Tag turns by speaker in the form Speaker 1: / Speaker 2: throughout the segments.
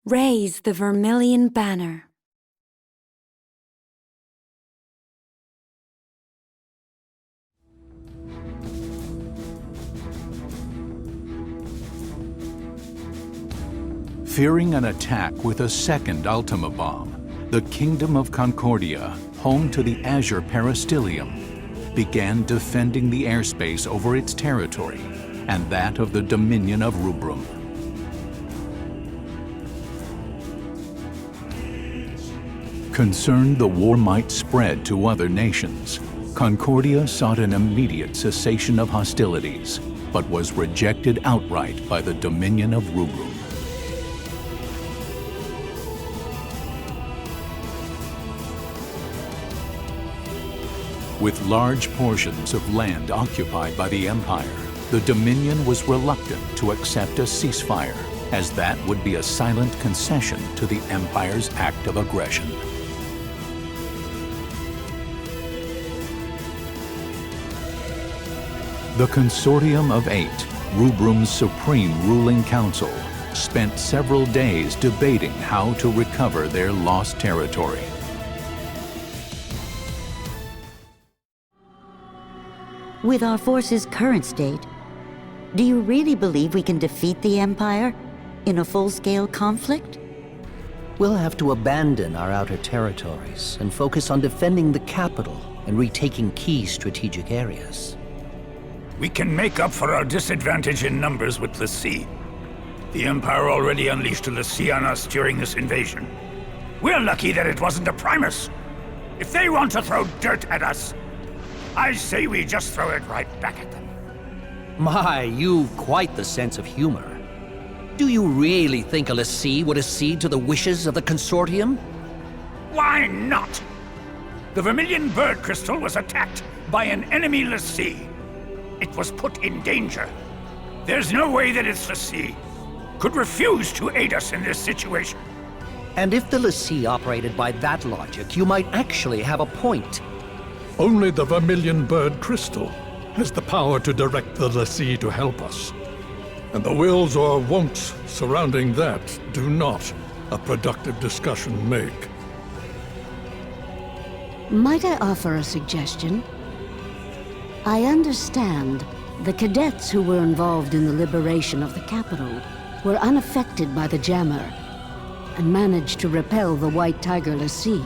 Speaker 1: Raise the vermilion banner.
Speaker 2: Fearing an attack with a second Ultima bomb, the Kingdom of Concordia, home to the Azure Peristilium, began defending the airspace over its territory and that of the Dominion of Rubrum. Concerned the war might spread to other nations, Concordia sought an immediate cessation of hostilities, but was rejected outright by the Dominion of Rubrum. With large portions of land occupied by the Empire, the Dominion was reluctant to accept a ceasefire, as that would be a silent concession to the Empire's act of aggression. The Consortium of Eight, Rubrum's supreme ruling council, spent several days debating how to recover their lost territory.
Speaker 3: With our force's current state, do you really believe we can defeat the Empire in a full-scale conflict?
Speaker 4: We'll have to abandon our outer territories and focus on defending the capital and retaking key strategic areas.
Speaker 5: We can make up for our disadvantage in numbers with the sea. The Empire already unleashed the sea on us during this invasion. We're lucky that it wasn't a Primus. If they want to throw dirt at us, I say we just throw it right back at them.
Speaker 4: My, you've quite the sense of humor. Do you really think a lessee would accede to the wishes of the Consortium?
Speaker 5: Why not? The Vermilion Bird Crystal was attacked by an enemy lessee. It was put in danger. There's no way that its lessee could refuse to aid us in this situation.
Speaker 4: And if the lessee operated by that logic, you might actually have a point.
Speaker 6: Only the Vermilion Bird Crystal has the power to direct the lessee to help us. And the wills or won'ts surrounding that do not a productive discussion make.
Speaker 7: Might I offer a suggestion? I understand the cadets who were involved in the liberation of the capital were unaffected by the jammer and managed to repel the White Tiger lessee.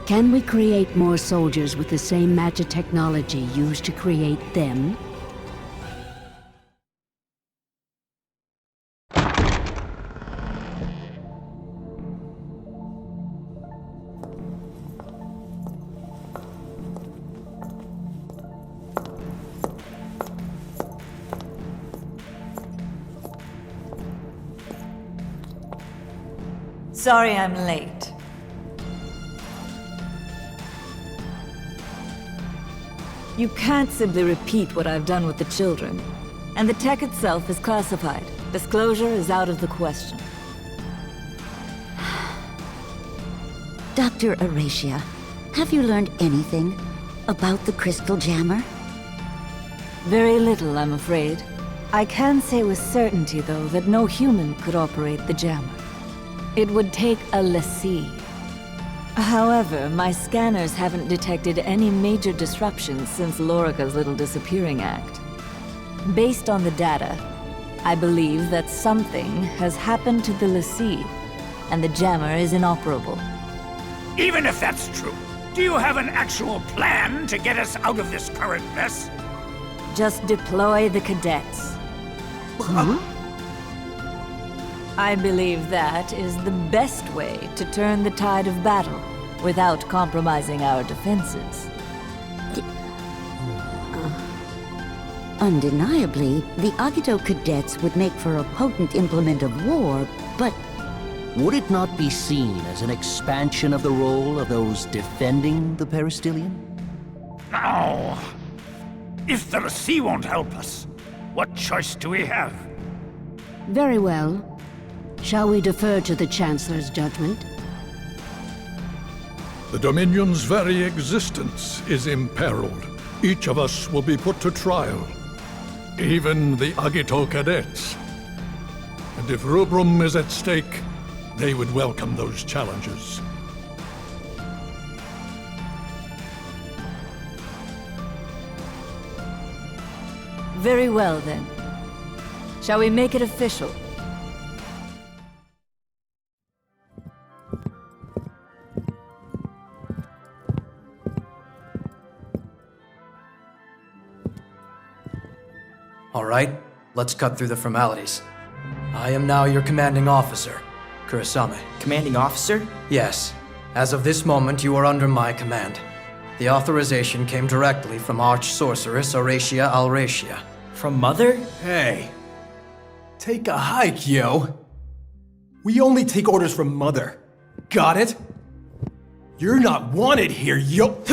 Speaker 7: Can we create more soldiers with the same magic technology used to create them?
Speaker 8: Sorry I'm late. You can't simply repeat what I've done with the children. And the tech itself is classified. Disclosure is out of the question.
Speaker 3: Dr. Aracia, have you learned anything about the Crystal Jammer?
Speaker 8: Very little, I'm afraid. I can say with certainty, though, that no human could operate the jammer. It would take a lessee. However, my scanners haven't detected any major disruptions since Lorica's little disappearing act. Based on the data, I believe that something has happened to the lessee, and the jammer is inoperable.
Speaker 5: Even if that's true, do you have an actual plan to get us out of this current mess?
Speaker 8: Just deploy the cadets.
Speaker 5: Huh?
Speaker 8: I believe that is the best way to turn the tide of battle without compromising our defenses.
Speaker 3: Undeniably, the Agito cadets would make for a potent implement of war, but...
Speaker 4: Would it not be seen as an expansion of the role of those defending the Peristilium?
Speaker 5: No. If the lessee won't help us, what choice do we have?
Speaker 7: Very well. Shall we defer to the Chancellor's judgment?
Speaker 6: The Dominion's very existence is imperiled. Each of us will be put to trial. Even the Agito cadets. And if Rubrum is at stake, they would welcome those challenges.
Speaker 8: Very well, then. Shall we make it official?
Speaker 9: All right, let's cut through the formalities. I am now your commanding officer, Kurasame.
Speaker 10: Commanding officer?
Speaker 9: Yes. As of this moment, you are under my command. The authorization came directly from Arch-Sorceress Auracia Alracia.
Speaker 10: From Mother?
Speaker 11: Hey. Take a hike, yo. We only take orders from Mother. Got it? You're not wanted here, yo.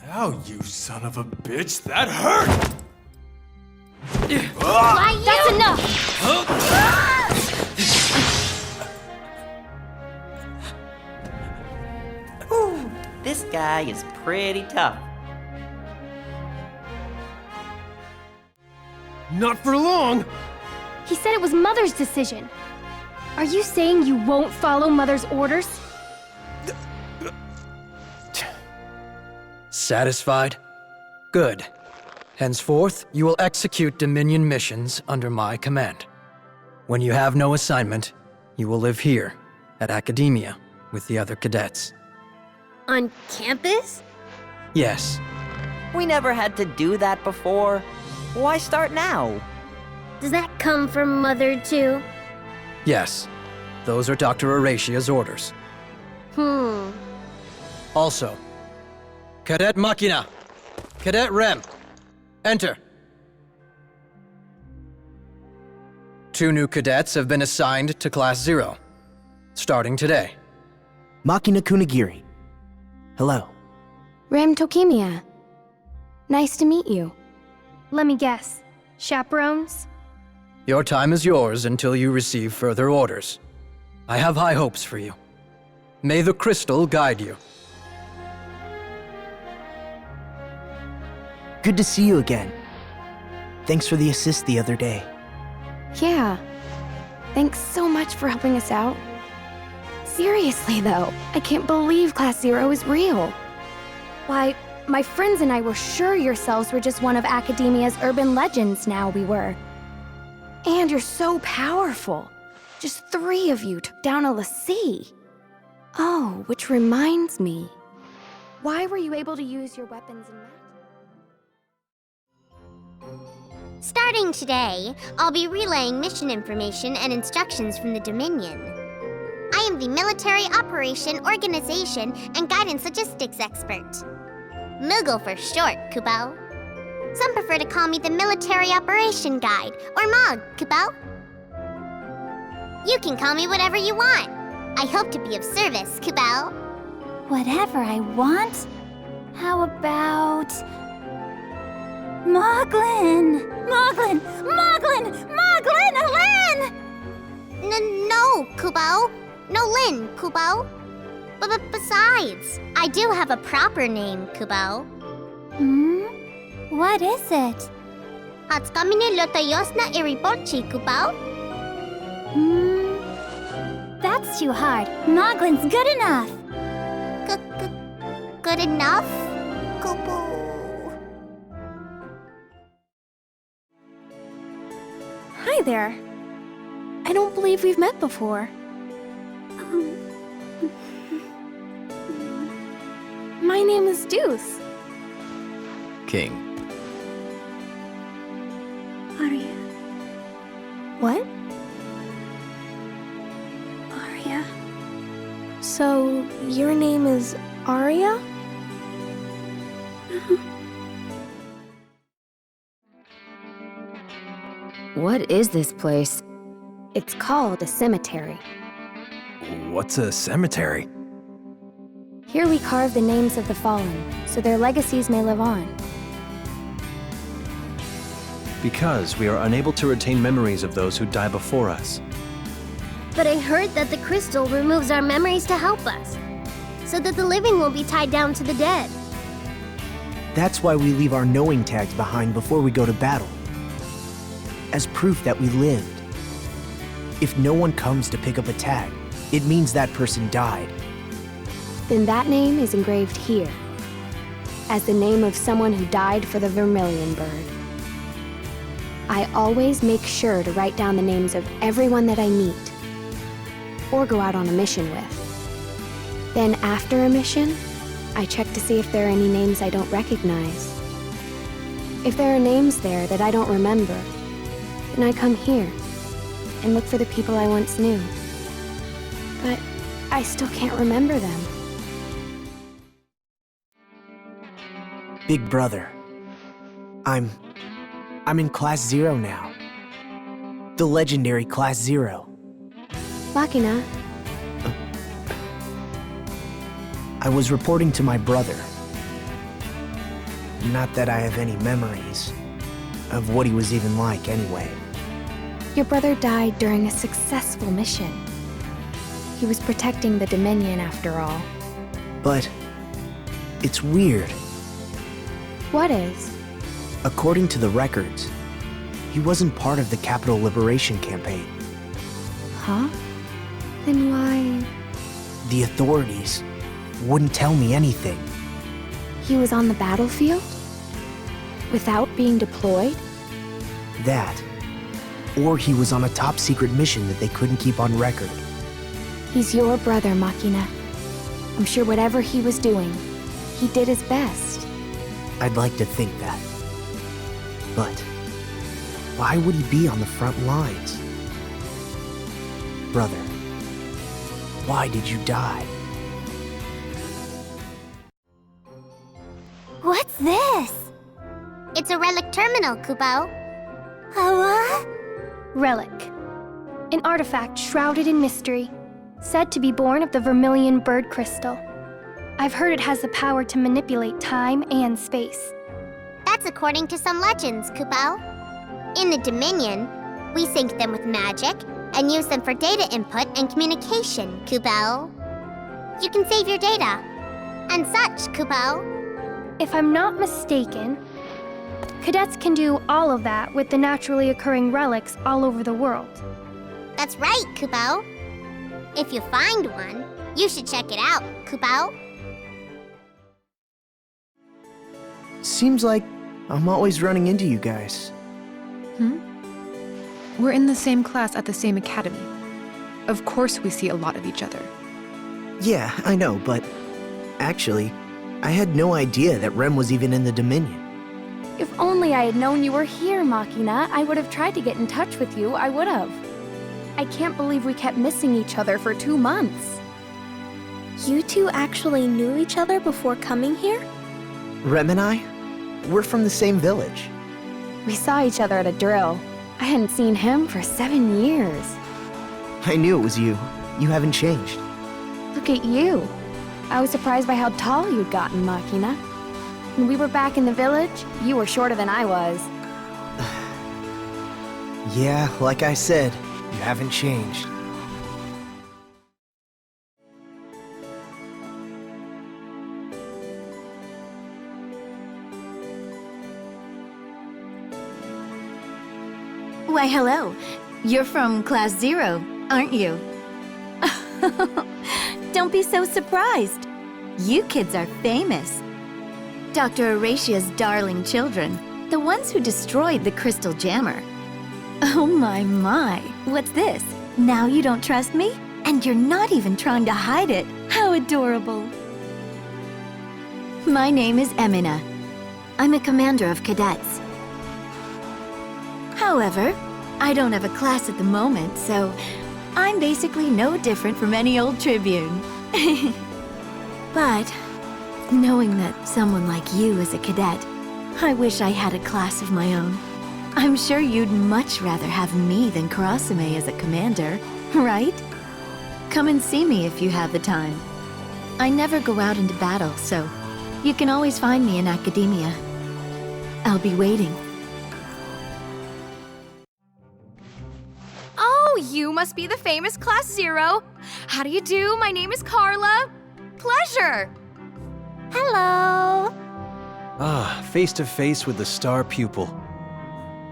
Speaker 11: Ow, you son of a bitch, that hurt!
Speaker 12: That's enough!
Speaker 10: Ooh, this guy is pretty tough.
Speaker 11: Not for long!
Speaker 12: He said it was Mother's decision. Are you saying you won't follow Mother's orders?
Speaker 9: Satisfied? Good. Henceforth, you will execute Dominion missions under my command. When you have no assignment, you will live here, at Academia, with the other cadets.
Speaker 12: On campus?
Speaker 9: Yes.
Speaker 10: We never had to do that before. Why start now?
Speaker 12: Does that come from Mother, too?
Speaker 9: Yes. Those are Dr. Auracia's orders. Also, Cadet Machina, Cadet Rem, enter. 2 new cadets have been assigned to Class 0, starting today.
Speaker 13: Machina Kunigiri. Hello.
Speaker 12: Rem Tokimiya. Nice to meet you. Let me guess. Chaperones?
Speaker 9: Your time is yours until you receive further orders. I have high hopes for you. May the crystal guide you.
Speaker 13: Good to see you again. Thanks for the assist the other day.
Speaker 12: Yeah. Thanks so much for helping us out. Seriously, though, I can't believe Class 0 is real. Why, my friends and I were sure yourselves were just one of Academia's urban legends now we were. And you're so powerful. Just 3 of you took down a l'Cie. Oh, which reminds me. Why were you able to use your weapons and magic?
Speaker 14: Starting today, I'll be relaying mission information and instructions from the Dominion. I am the Military Operation, Organization, and Guidance Logistics Expert. Moogle for short, Kubo. Some prefer to call me the Military Operation Guide, or MOG, Kubo. You can call me whatever you want. I hope to be of service, Kubo.
Speaker 15: Whatever I want? How about... Moglin! Moglin! Moglin! Moglin! Lin!
Speaker 14: No, Kubo. No Lin, Kubo. Besides, I do have a proper name, Kubo.
Speaker 15: What is it?
Speaker 14: Hatskamine Lotayosna Iriborchi, Kubo.
Speaker 15: That's too hard. Moglin's good enough.
Speaker 14: Good enough, Kubo.
Speaker 12: Hi there. I don't believe we've met before. My name is Deuce.
Speaker 9: King.
Speaker 12: Arya. What? Arya. So, your name is Arya?
Speaker 7: What is this place? It's called a cemetery.
Speaker 11: What's a cemetery?
Speaker 12: Here we carve the names of the fallen, so their legacies may live on.
Speaker 13: Because we are unable to retain memories of those who die before us.
Speaker 14: But I heard that the crystal removes our memories to help us, so that the living won't be tied down to the dead.
Speaker 13: That's why we leave our knowing tags behind before we go to battle, as proof that we lived. If no one comes to pick up a tag, it means that person died.
Speaker 12: Then that name is engraved here, as the name of someone who died for the vermilion bird. I always make sure to write down the names of everyone that I meet, or go out on a mission with. Then after a mission, I check to see if there are any names I don't recognize. If there are names there that I don't remember, then I come here and look for the people I once knew. But I still can't remember them.
Speaker 13: Big brother, I'm in Class 0 now. The legendary Class 0.
Speaker 12: Machina.
Speaker 13: I was reporting to my brother. Not that I have any memories of what he was even like anyway.
Speaker 12: Your brother died during a successful mission. He was protecting the Dominion after all.
Speaker 13: But it's weird.
Speaker 12: What is?
Speaker 13: According to the records, he wasn't part of the capital liberation campaign.
Speaker 12: Huh? Then why?
Speaker 13: The authorities wouldn't tell me anything.
Speaker 12: He was on the battlefield? Without being deployed?
Speaker 13: That. Or he was on a top secret mission that they couldn't keep on record.
Speaker 12: He's your brother, Machina. I'm sure whatever he was doing, he did his best.
Speaker 13: I'd like to think that. But why would he be on the front lines? Brother, why did you die?
Speaker 14: What's this? It's a relic terminal, Kupo.
Speaker 15: A what?
Speaker 12: Relic. An artifact shrouded in mystery, said to be born of the vermilion bird crystal. I've heard it has the power to manipulate time and space.
Speaker 14: That's according to some legends, Kupo. In the Dominion, we sync them with magic and use them for data input and communication, Kupo. You can save your data and such, Kupo.
Speaker 12: If I'm not mistaken, cadets can do all of that with the naturally occurring relics all over the world.
Speaker 14: That's right, Kupo. If you find one, you should check it out, Kupo.
Speaker 13: Seems like I'm always running into you guys.
Speaker 16: We're in the same class at the same academy. Of course we see a lot of each other.
Speaker 13: Yeah, I know, but actually, I had no idea that Rem was even in the Dominion.
Speaker 12: If only I had known you were here, Machina, I would have tried to get in touch with you, I would have. I can't believe we kept missing each other for 2 months.
Speaker 15: You two actually knew each other before coming here?
Speaker 13: Rem and I? We're from the same village.
Speaker 12: We saw each other at a drill. I hadn't seen him for 7 years.
Speaker 13: I knew it was you. You haven't changed.
Speaker 12: Look at you. I was surprised by how tall you'd gotten, Machina. When we were back in the village, you were shorter than I was.
Speaker 13: Yeah, like I said, you haven't changed.
Speaker 17: Why, hello. You're from Class 0, aren't you? Don't be so surprised. You kids are famous. Dr. Horatia's darling children, the ones who destroyed the crystal jammer. Oh my. What's this? Now you don't trust me? And you're not even trying to hide it. How adorable. My name is Emina. I'm a commander of cadets. However, I don't have a class at the moment, so I'm basically no different from any old Tribune. But knowing that someone like you is a cadet, I wish I had a class of my own. I'm sure you'd much rather have me than Karasume as a commander, right? Come and see me if you have the time. I never go out into battle, so you can always find me in academia. I'll be waiting.
Speaker 12: Oh,
Speaker 18: you must be the famous Class 0. How do you do? My name is Carla. Pleasure.
Speaker 12: Hello.
Speaker 13: Face to face with the star pupil.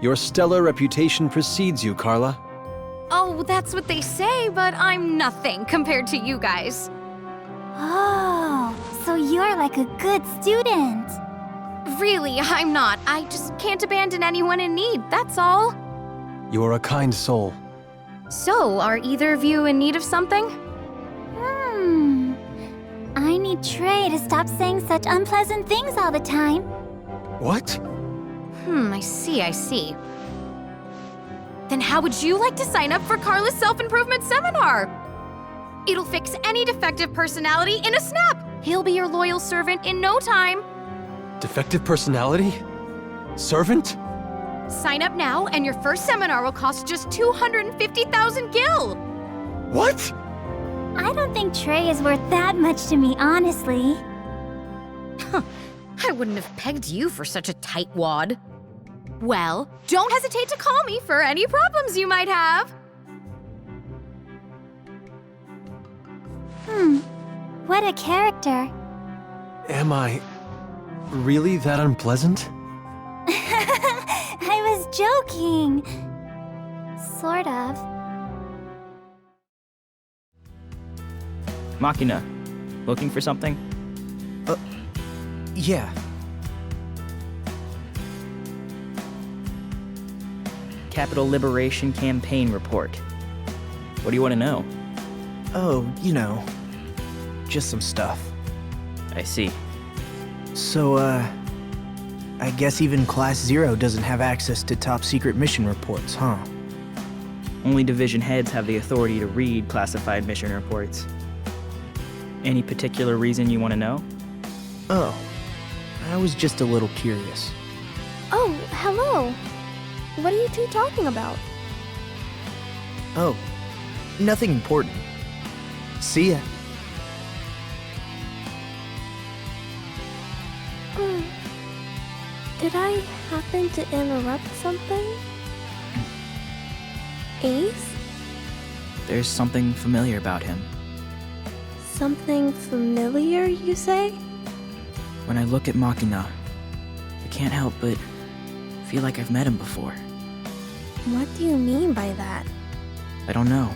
Speaker 13: Your stellar reputation precedes you, Carla.
Speaker 18: Oh, that's what they say, but I'm nothing compared to you guys.
Speaker 15: Oh, so you're like a good student.
Speaker 18: Really, I'm not. I just can't abandon anyone in need, that's all.
Speaker 13: You're a kind soul.
Speaker 18: So, are either of you in need of something?
Speaker 15: I need Trey to stop saying such unpleasant things all the time.
Speaker 13: What?
Speaker 18: I see. Then how would you like to sign up for Carla's self-improvement seminar? It'll fix any defective personality in a snap. He'll be your loyal servant in no time.
Speaker 13: Defective personality? Servant?
Speaker 18: Sign up now, and your first seminar will cost just 250,000 gil.
Speaker 13: What?
Speaker 15: I don't think Trey is worth that much to me, honestly.
Speaker 18: I wouldn't have pegged you for such a tightwad. Well, don't hesitate to call me for any problems you might have.
Speaker 15: What a character.
Speaker 13: Am I really that unpleasant?
Speaker 15: I was joking. Sort of.
Speaker 19: Machina, looking for something?
Speaker 13: Yeah.
Speaker 19: Capital Liberation Campaign Report. What do you want to know?
Speaker 13: Oh, just some stuff.
Speaker 19: I see.
Speaker 13: So, I guess even Class 0 doesn't have access to top-secret mission reports, huh?
Speaker 19: Only division heads have the authority to read classified mission reports. Any particular reason you want to know?
Speaker 13: Oh, I was just a little curious.
Speaker 12: Oh, hello. What are you two talking about?
Speaker 13: Oh, nothing important. See ya.
Speaker 12: Did I happen to interrupt something? Ace?
Speaker 19: There's something familiar about him.
Speaker 12: Something familiar, you say?
Speaker 19: When I look at Machina, I can't help but feel like I've met him before.
Speaker 12: What do you mean by that?
Speaker 19: I don't know.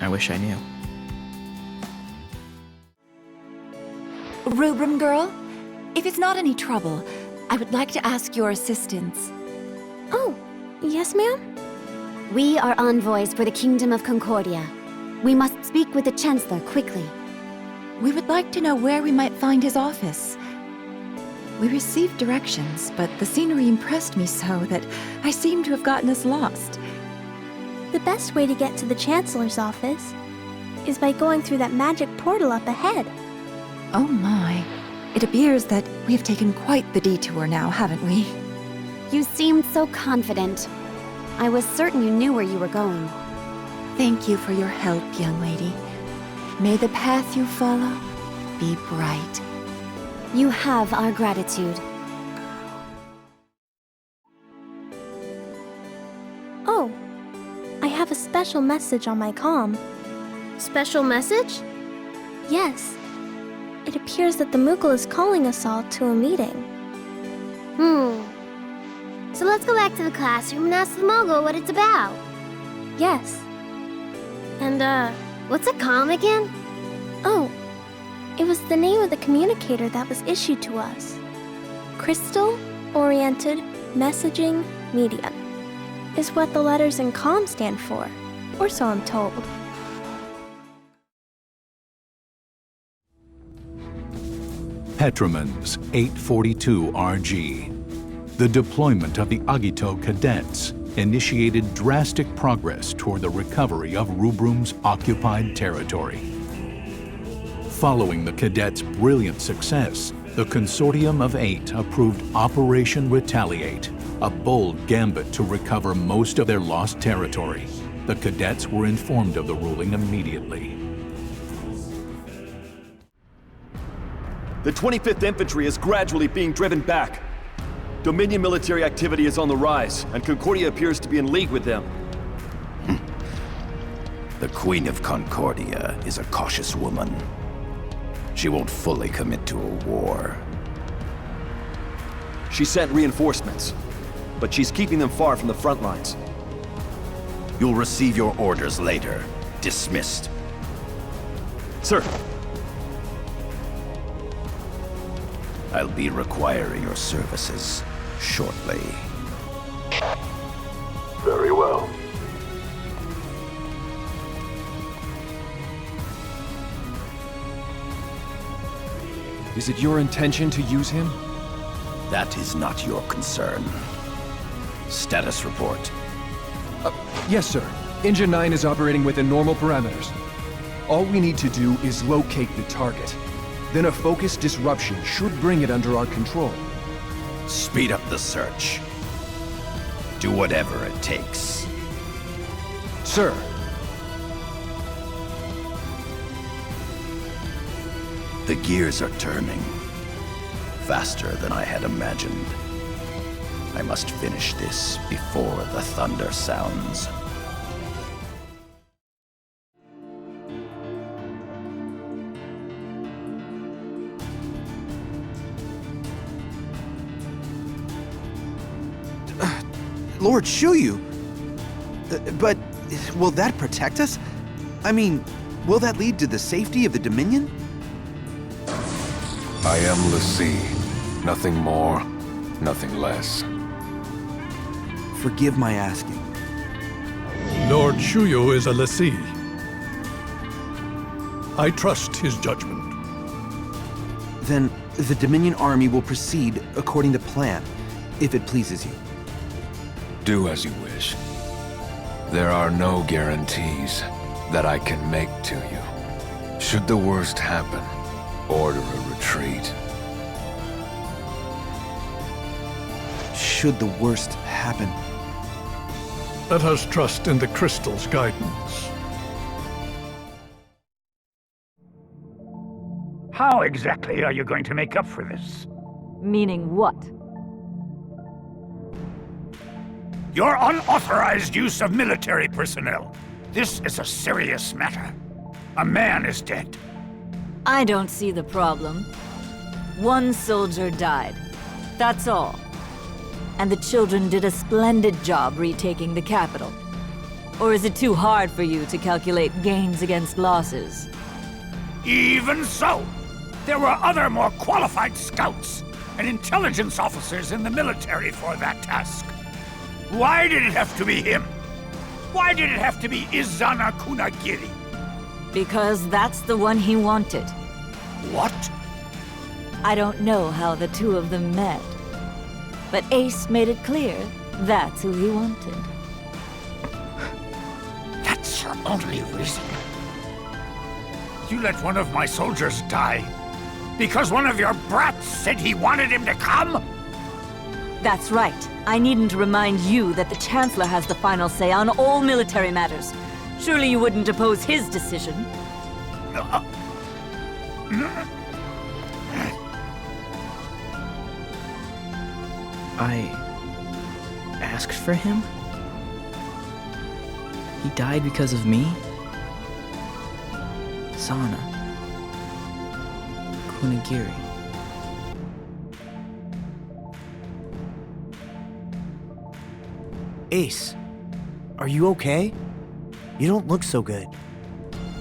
Speaker 19: I wish I knew.
Speaker 8: Rubrum girl, if it's not any trouble, I would like to ask your assistance.
Speaker 12: Oh, yes, ma'am?
Speaker 7: We are envoys for the Kingdom of Concordia. We must speak with the Chancellor quickly.
Speaker 8: We would like to know where we might find his office. We received directions, but the scenery impressed me so that I seem to have gotten us lost.
Speaker 15: The best way to get to the Chancellor's office is by going through that magic portal up ahead.
Speaker 8: Oh my. It appears that we have taken quite the detour now, haven't we?
Speaker 7: You seemed so confident. I was certain you knew where you were going.
Speaker 8: Thank you for your help, young lady. May the path you follow be bright.
Speaker 7: You have our gratitude.
Speaker 15: Oh, I have a special message on my comm.
Speaker 12: Special message?
Speaker 15: Yes. It appears that the Moogle is calling us all to a meeting.
Speaker 14: So let's go back to the classroom and ask the Moogle what it's about.
Speaker 15: Yes.
Speaker 14: And, what's a comm again?
Speaker 15: Oh, it was the name of the communicator that was issued to us. Crystal-Oriented Messaging Medium is what the letters in comm stand for, or so I'm told.
Speaker 2: Petromans 842 RG. The deployment of the Agito cadets initiated drastic progress toward the recovery of Rubrum's occupied territory. Following the cadets' brilliant success, the Consortium of 8 approved Operation Retaliate, a bold gambit to recover most of their lost territory. The cadets were informed of the ruling immediately.
Speaker 20: The 25th Infantry is gradually being driven back. Dominion military activity is on the rise, and Concordia appears to be in league with them.
Speaker 5: The Queen of Concordia is a cautious woman. She won't fully commit to a war.
Speaker 20: She sent reinforcements, but she's keeping them far from the front lines.
Speaker 5: You'll receive your orders later. Dismissed.
Speaker 20: Sir.
Speaker 5: I'll be requiring your services shortly.
Speaker 21: Very well.
Speaker 22: Is it your intention to use him?
Speaker 5: That is not your concern. Status report.
Speaker 22: Yes, sir. Engine 9 is operating within normal parameters. All we need to do is locate the target. Then a focused disruption should bring it under our control.
Speaker 5: Speed up the search. Do whatever it takes.
Speaker 22: Sir.
Speaker 5: The gears are turning. Faster than I had imagined. I must finish this before the thunder sounds.
Speaker 23: Lord Shuyu! But will that protect us? I mean, will that lead to the safety of the Dominion?
Speaker 21: I am l'Cie. Nothing more, nothing less.
Speaker 23: Forgive my asking.
Speaker 6: Lord Shuyu is a l'Cie. I trust his judgment.
Speaker 23: Then the Dominion army will proceed according to plan, if it pleases you.
Speaker 21: Do as you wish. There are no guarantees that I can make to you. Should the worst happen, order a retreat.
Speaker 23: Should the worst happen.
Speaker 6: Let us trust in the crystal's guidance.
Speaker 5: How exactly are you going to make up for this?
Speaker 8: Meaning what?
Speaker 5: Your unauthorized use of military personnel. This is a serious matter. A man is dead.
Speaker 8: I don't see the problem. One soldier died. That's all. And the children did a splendid job retaking the capital. Or is it too hard for you to calculate gains against losses?
Speaker 5: Even so, there were other more qualified scouts and intelligence officers in the military for that task. Why did it have to be him? Why did it have to be Izana Kunagiri?
Speaker 8: Because that's the one he wanted.
Speaker 5: What?
Speaker 8: I don't know how the two of them met. But Ace made it clear that's who he wanted.
Speaker 5: That's your only reason? You let one of my soldiers die because one of your brats said he wanted him to come?
Speaker 8: That's right. I needn't remind you that the Chancellor has the final say on all military matters. Surely you wouldn't oppose his decision?
Speaker 19: I asked for him? He died because of me? Sana. Kunagiri.
Speaker 13: Ace, are you okay? You don't look so good.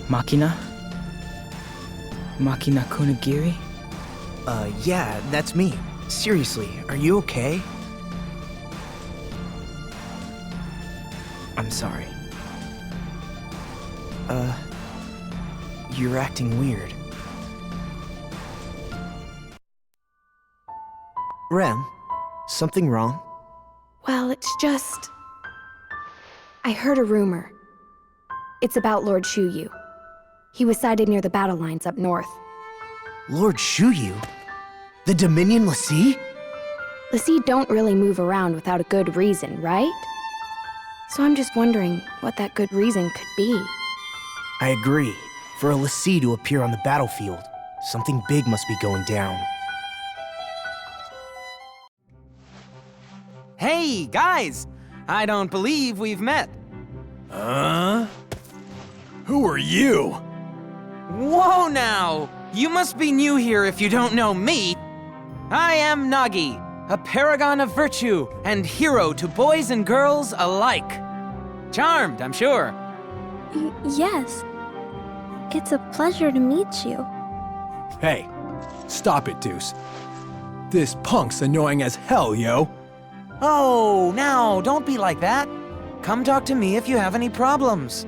Speaker 19: Machina? Machina Kunagiri?
Speaker 13: Yeah, that's me. Seriously, are you okay?
Speaker 19: I'm sorry.
Speaker 13: You're acting weird. Rem, something wrong?
Speaker 12: Well, it's just... I heard a rumor. It's about Lord Shuyu. He was sighted near the battle lines up north.
Speaker 13: Lord Shuyu? The Dominion l'Cie?
Speaker 12: l'Cie don't really move around without a good reason, right? So I'm just wondering what that good reason could be.
Speaker 13: I agree. For a l'Cie to appear on the battlefield, something big must be going down.
Speaker 24: Hey, guys! I don't believe we've met.
Speaker 11: Who are you?
Speaker 1: Whoa now! You must be new here if you don't know me. I am Nagi, a paragon of virtue and hero to boys and girls alike. Charmed, I'm sure.
Speaker 15: Yes. It's a pleasure to meet you.
Speaker 11: Hey, stop it, Deuce. This punk's annoying as hell, yo.
Speaker 1: Oh, now, don't be like that. Come talk to me if you have any problems.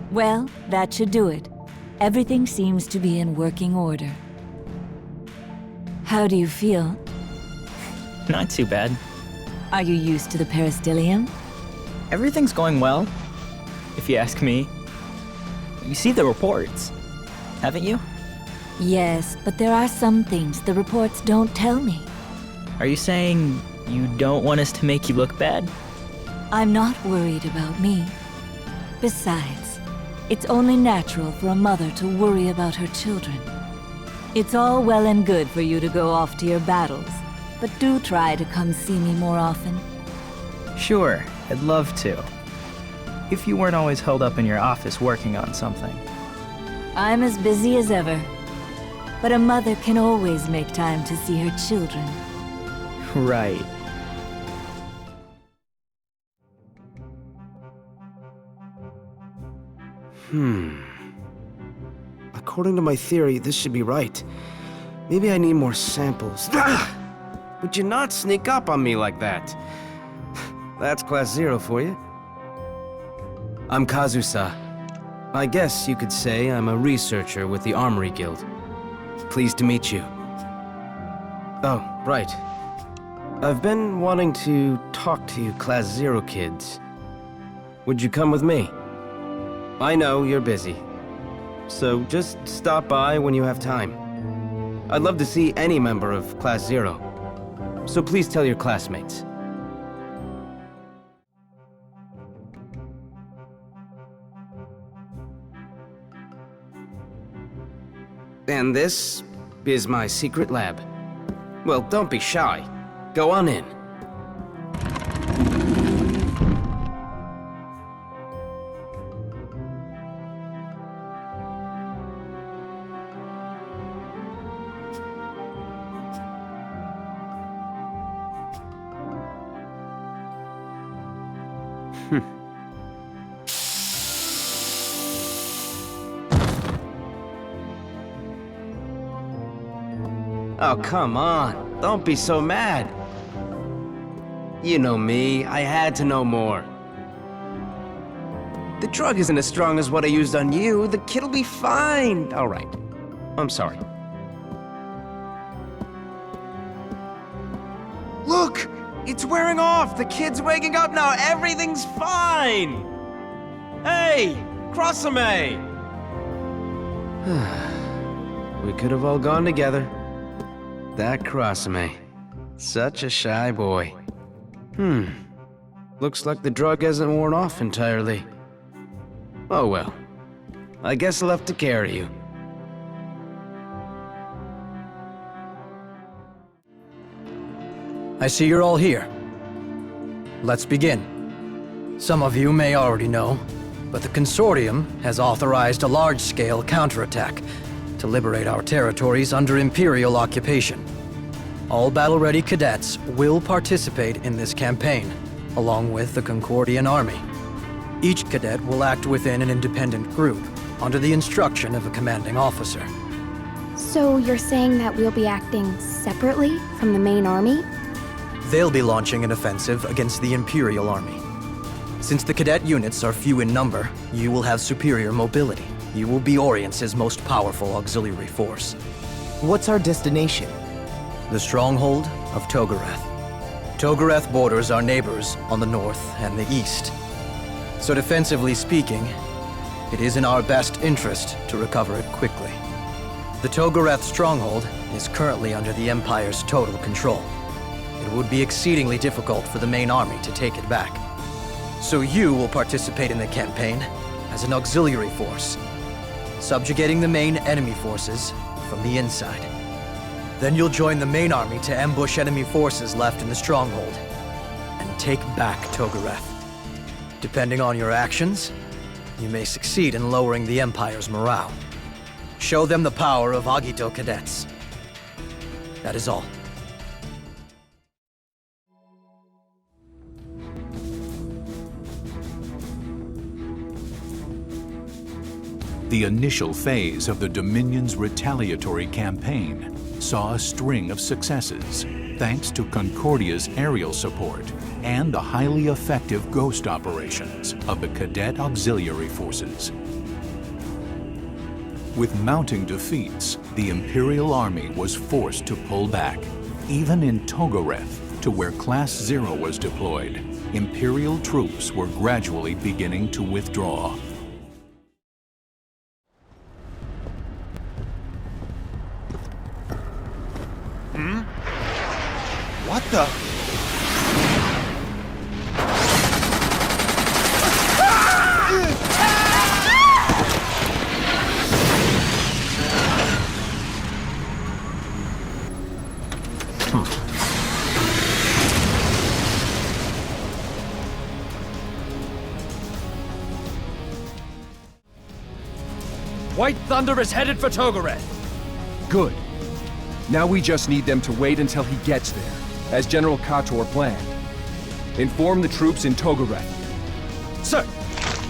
Speaker 8: Well, that should do it. Everything seems to be in working order. How do you feel?
Speaker 19: Not too bad.
Speaker 8: Are you used to the peristilium?
Speaker 19: Everything's going well, if you ask me. You see the reports, haven't you?
Speaker 8: Yes, but there are some things the reports don't tell me.
Speaker 19: Are you saying you don't want us to make you look bad?
Speaker 8: I'm not worried about me. Besides, it's only natural for a mother to worry about her children. It's all well and good for you to go off to your battles, but do try to come see me more often.
Speaker 19: Sure, I'd love to. If you weren't always held up in your office working on something.
Speaker 8: I'm as busy as ever, but a mother can always make time to see her children.
Speaker 19: Right.
Speaker 13: According to my theory, this should be right. Maybe I need more samples. Would you not sneak up on me like that? That's Class 0 for you. I'm Kazusa. I guess you could say I'm a researcher with the Armory Guild. Pleased to meet you. Oh, right. I've been wanting to talk to you Class 0 kids. Would you come with me? I know you're busy, so just stop by when you have time. I'd love to see any member of Class 0, so please tell your classmates. And this is my secret lab. Well, don't be shy. Go on in. Oh, come on. Don't be so mad. You know me. I had to know more. The drug isn't as strong as what I used on you. The kid'll be fine. All right. I'm sorry. Look! It's wearing off! The kid's waking up now! Everything's fine! Hey! Crossame! We could have all gone together. That Crossame. Such a shy boy. Looks like the drug hasn't worn off entirely. Oh well. I guess I'll have to carry you.
Speaker 9: I see you're all here. Let's begin. Some of you may already know, but the Consortium has authorized a large-scale counterattack to liberate our territories under Imperial occupation. All battle-ready cadets will participate in this campaign, along with the Concordian army. Each cadet will act within an independent group, under the instruction of a commanding officer.
Speaker 12: So you're saying that we'll be acting separately from the main army?
Speaker 9: They'll be launching an offensive against the Imperial army. Since the cadet units are few in number, you will have superior mobility. You will be Orient's most powerful auxiliary force.
Speaker 13: What's our destination?
Speaker 9: The stronghold of Togoreth. Togoreth borders our neighbors on the north and the east. So defensively speaking, it is in our best interest to recover it quickly. The Togoreth stronghold is currently under the Empire's total control. It would be exceedingly difficult for the main army to take it back. So you will participate in the campaign as an auxiliary force. subjugating the main enemy forces from the inside. Then you'll join the main army to ambush enemy forces left in the stronghold and take back Togoreth. Depending on your actions, you may succeed in lowering the Empire's morale. Show them the power of Agito cadets. That is all.
Speaker 2: The initial phase of the Dominion's retaliatory campaign saw a string of successes, thanks to Concordia's aerial support and the highly effective ghost operations of the cadet auxiliary forces. With mounting defeats, the Imperial Army was forced to pull back. Even in Togoreth, to where Class 0 was deployed, Imperial troops were gradually beginning to withdraw.
Speaker 23: What the?
Speaker 3: White Thunder is headed for Togoreth.
Speaker 22: Good. Now we just need them to wait until he gets there, as General Kator planned. Inform the troops in Togoreth.
Speaker 3: Sir!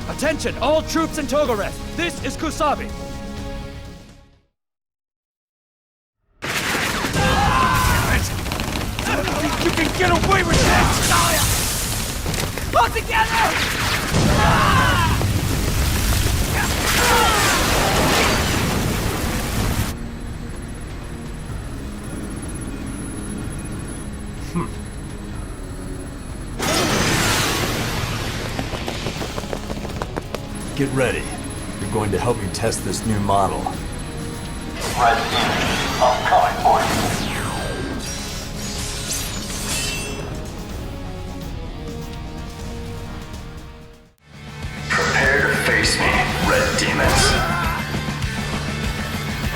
Speaker 3: Attention, all troops in Togoreth! This is Kusabi! You can get away with this! Pull together!
Speaker 4: Get ready. We're going to help you test this new model.
Speaker 10: Red image upcoming for you. Prepare to face me, Red Demons.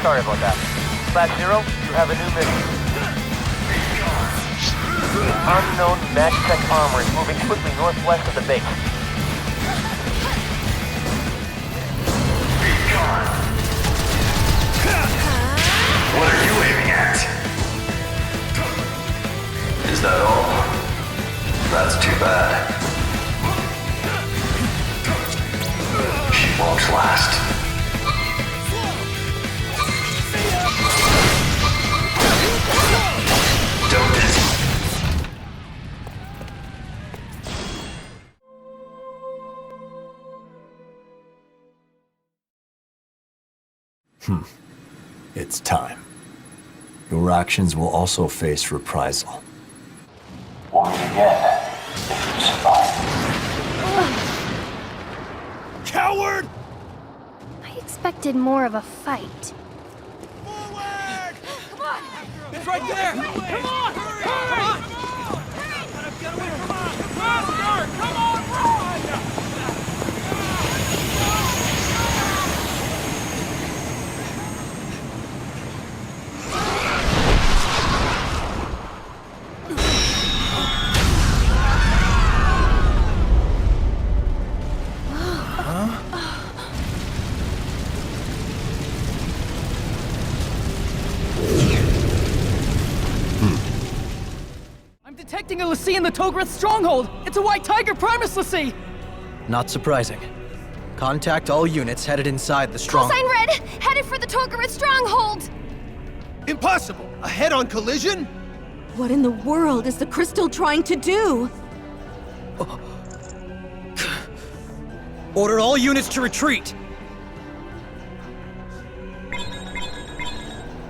Speaker 24: Sorry about that. Class 0, you have a new mission. Unknown Magtech armor is moving quickly northwest of the base.
Speaker 10: What are you aiming at? Is that all? That's too bad. She won't last. Don't it?
Speaker 4: It's time. Your actions will also face reprisal.
Speaker 10: We'll meet again if you survive.
Speaker 24: Coward!
Speaker 15: I expected more of a fight.
Speaker 3: It's right there! Come on! Hurry! Get away! Come on! Faster! Come on! Run!
Speaker 1: Detecting a Lassie in the Togoreth stronghold! It's a White Tiger Primus Lassie!
Speaker 9: Not surprising. Contact all units headed inside the
Speaker 18: Call
Speaker 9: stronghold.
Speaker 18: sign red! Headed for the Togoreth stronghold!
Speaker 23: Impossible! A head-on collision?
Speaker 17: What in the world is the crystal trying to do?
Speaker 9: Order all units to retreat!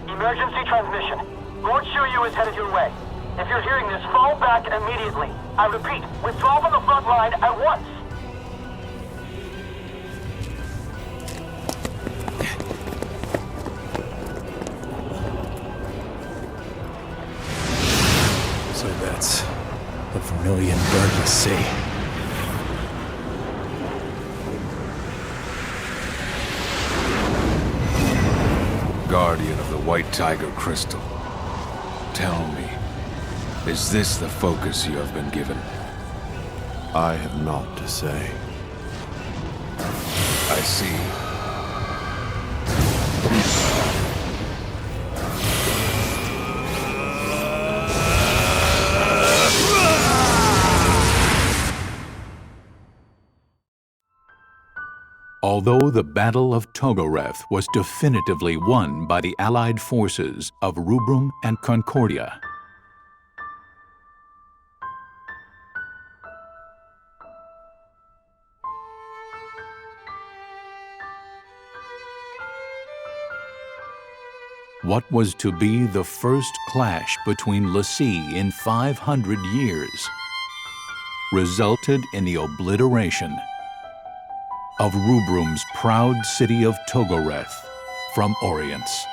Speaker 24: Emergency transmission. Lord Shiryu is headed your way. If you're hearing this, fall back immediately. I repeat, withdraw from the front line at once.
Speaker 4: So that's the Vermilion Bird Lassie.
Speaker 21: guardian of the White Tiger Crystal. Tell me, is this the focus you have been given?
Speaker 7: I have naught to say.
Speaker 21: I see.
Speaker 2: Although the Battle of Togoreth was definitively won by the Allied forces of Rubrum and Concordia, what was to be the first clash between l'Cie in 500 years resulted in the obliteration of Rubrum's proud city of Togoreth from Orience.